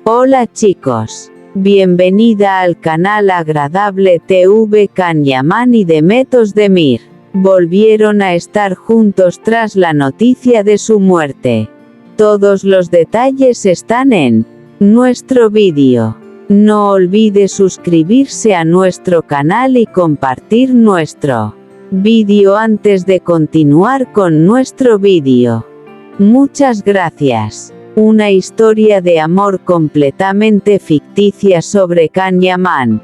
Hola chicos. Bienvenida al canal Agradable TV. Can Yaman y Demet Özdemir volvieron a estar juntos tras la noticia de su muerte. Todos los detalles están en nuestro vídeo. No olvide suscribirse a nuestro canal y compartir nuestro vídeo antes de continuar con nuestro vídeo. Muchas gracias. Una historia de amor completamente ficticia sobre Can Yaman.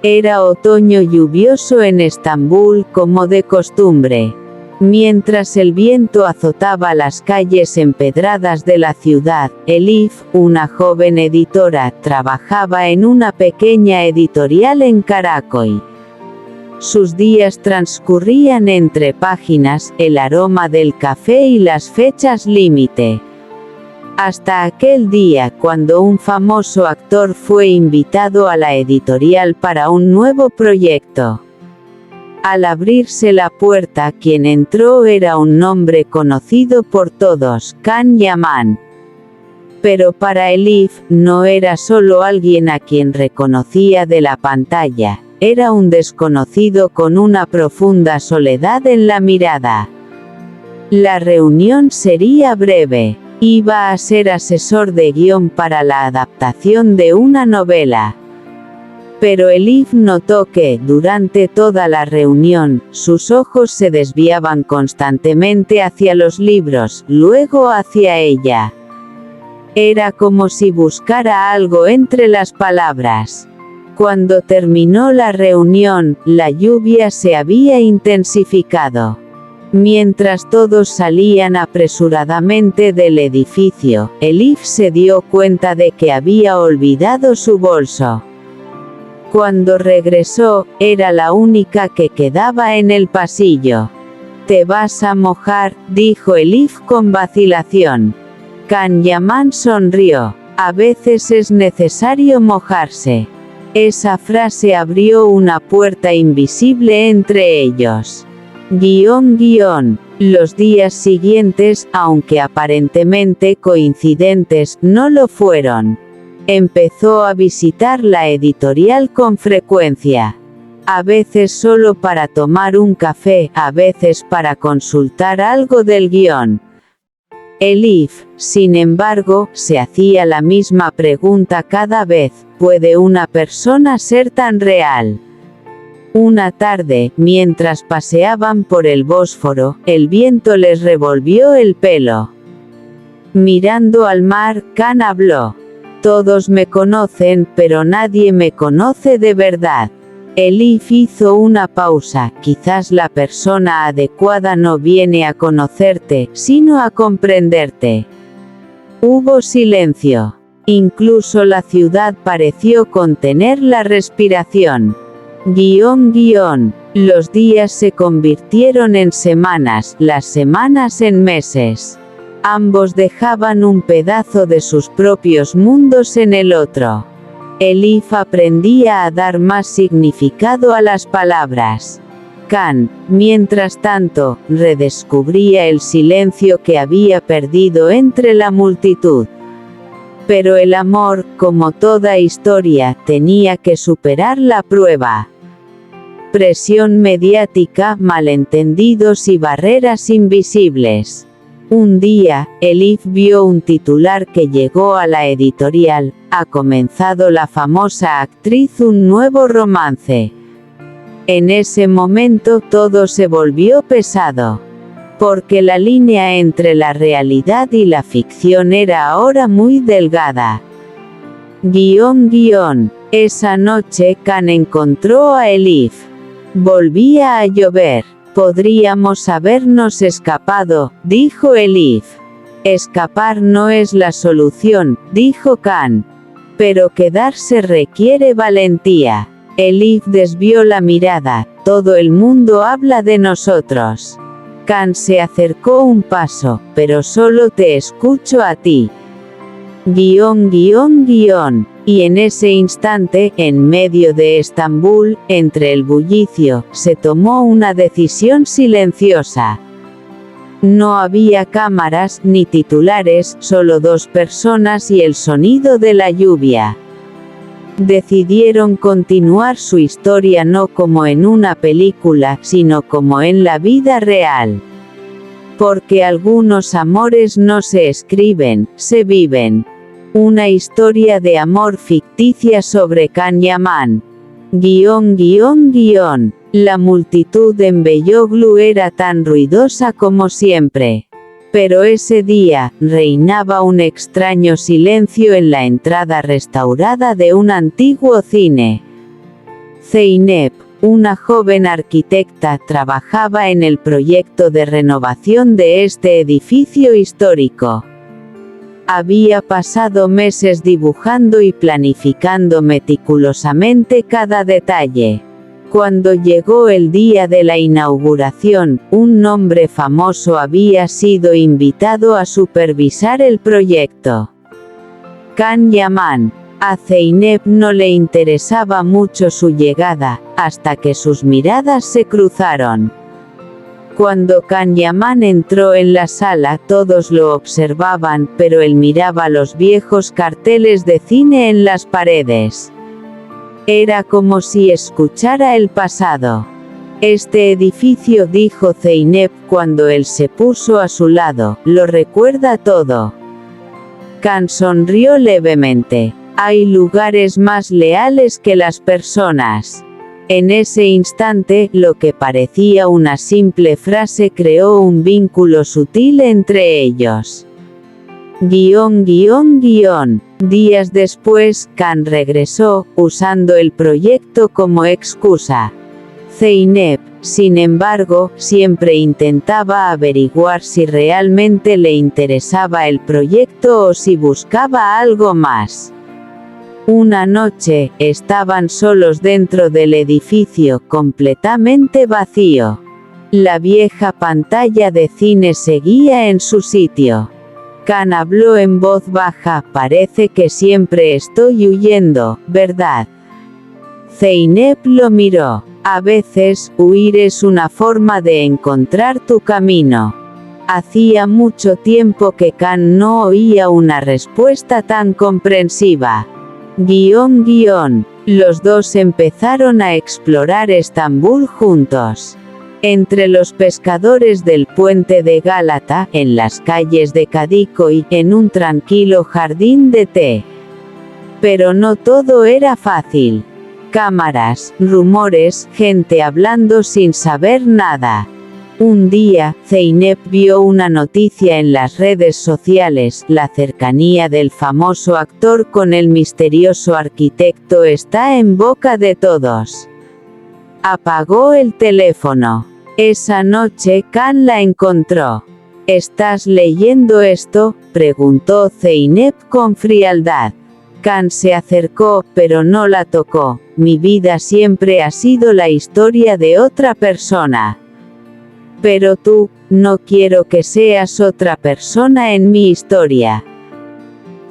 Era otoño lluvioso en Estambul como de costumbre. Mientras el viento azotaba las calles empedradas de la ciudad, Elif, una joven editora, trabajaba en una pequeña editorial en Karaköy. Sus días transcurrían entre páginas, el aroma del café y las fechas límite. Hasta aquel día cuando un famoso actor fue invitado a la editorial para un nuevo proyecto. Al abrirse la puerta, quien entró era un nombre conocido por todos, Can Yaman. Pero para Elif, no era solo alguien a quien reconocía de la pantalla. Era un desconocido con una profunda soledad en la mirada. La reunión sería breve. Iba a ser asesor de guión para la adaptación de una novela. Pero Elif notó que, durante toda la reunión, sus ojos se desviaban constantemente hacia los libros, luego hacia ella. Era como si buscara algo entre las palabras. Cuando terminó la reunión, la lluvia se había intensificado. Mientras todos salían apresuradamente del edificio, Elif se dio cuenta de que había olvidado su bolso. Cuando regresó, era la única que quedaba en el pasillo. «Te vas a mojar», dijo Elif con vacilación. Can Yaman sonrió. «A veces es necesario mojarse». Esa frase abrió una puerta invisible entre ellos. Los días siguientes, aunque aparentemente coincidentes, no lo fueron. Empezó a visitar la editorial con frecuencia. A veces solo para tomar un café, a veces para consultar algo del guión. Elif, sin embargo, se hacía la misma pregunta cada vez: ¿puede una persona ser tan real? Una tarde, mientras paseaban por el Bósforo, el viento les revolvió el pelo. Mirando al mar, Can habló. «Todos me conocen, pero nadie me conoce de verdad». Elif hizo una pausa. «Quizás la persona adecuada no viene a conocerte, sino a comprenderte». Hubo silencio. Incluso la ciudad pareció contener la respiración. Los días se convirtieron en semanas, las semanas en meses. Ambos dejaban un pedazo de sus propios mundos en el otro. Elif aprendía a dar más significado a las palabras. Can, mientras tanto, redescubría el silencio que había perdido entre la multitud. Pero el amor, como toda historia, tenía que superar la prueba. Presión mediática, malentendidos y barreras invisibles. Un día, Elif vio un titular que llegó a la editorial: «Ha comenzado la famosa actriz un nuevo romance». En ese momento todo se volvió pesado. Porque la línea entre la realidad y la ficción era ahora muy delgada. Esa noche Can encontró a Elif. Volvía a llover. «Podríamos habernos escapado», dijo Elif. «Escapar no es la solución», dijo Can. «Pero quedarse requiere valentía». Elif desvió la mirada. «Todo el mundo habla de nosotros». Can se acercó un paso. «Pero solo te escucho a ti». Y en ese instante, en medio de Estambul, entre el bullicio, se tomó una decisión silenciosa. No había cámaras ni titulares, solo 2 personas y el sonido de la lluvia. Decidieron continuar su historia no como en una película, sino como en la vida real. Porque algunos amores no se escriben, se viven. Una historia de amor ficticia sobre Can Yaman. La multitud en Beyoglu era tan ruidosa como siempre. Pero ese día, reinaba un extraño silencio en la entrada restaurada de un antiguo cine. Zeynep, una joven arquitecta, trabajaba en el proyecto de renovación de este edificio histórico. Había pasado meses dibujando y planificando meticulosamente cada detalle. Cuando llegó el día de la inauguración, un nombre famoso había sido invitado a supervisar el proyecto. Can Yaman. A Zeynep no le interesaba mucho su llegada, hasta que sus miradas se cruzaron. Cuando Can Yaman entró en la sala, todos lo observaban, pero él miraba los viejos carteles de cine en las paredes. Era como si escuchara el pasado. Este edificio, dijo Zeynep cuando él se puso a su lado, lo recuerda todo. Can sonrió levemente. Hay lugares más leales que las personas. En ese instante, lo que parecía una simple frase creó un vínculo sutil entre ellos. Días después, Can regresó, usando el proyecto como excusa. Zeynep, sin embargo, siempre intentaba averiguar si realmente le interesaba el proyecto o si buscaba algo más. Una noche, estaban solos dentro del edificio, completamente vacío. La vieja pantalla de cine seguía en su sitio. Can habló en voz baja: parece que siempre estoy huyendo, ¿verdad? Zeynep lo miró. A veces, huir es una forma de encontrar tu camino. Hacía mucho tiempo que Can no oía una respuesta tan comprensiva. Los dos empezaron a explorar Estambul juntos. Entre los pescadores del puente de Gálata, en las calles de Kadıköy, en un tranquilo jardín de té. Pero no todo era fácil. Cámaras, rumores, gente hablando sin saber nada. Un día, Zeynep vio una noticia en las redes sociales: la cercanía del famoso actor con el misterioso arquitecto está en boca de todos. Apagó el teléfono. Esa noche Can la encontró. ¿Estás leyendo esto?, preguntó Zeynep con frialdad. Can se acercó, pero no la tocó. Mi vida siempre ha sido la historia de otra persona. Pero tú, no quiero que seas otra persona en mi historia.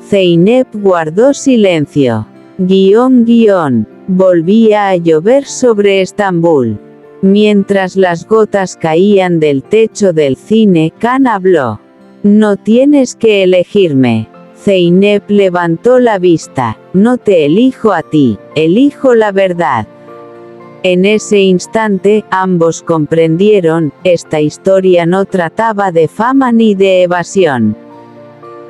Zeynep guardó silencio. Volvía a llover sobre Estambul. Mientras las gotas caían del techo del cine, Can habló. No tienes que elegirme. Zeynep levantó la vista. No te elijo a ti, elijo la verdad. En ese instante, ambos comprendieron: esta historia no trataba de fama ni de evasión.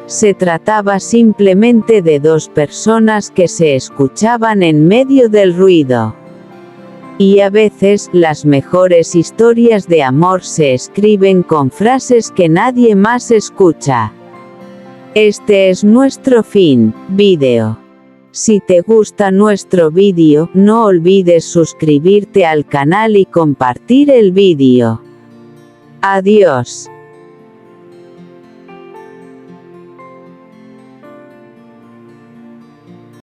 Se trataba simplemente de 2 personas que se escuchaban en medio del ruido. Y a veces, las mejores historias de amor se escriben con frases que nadie más escucha. Este es nuestro fin, vídeo. Si te gusta nuestro vídeo, no olvides suscribirte al canal y compartir el vídeo. Adiós.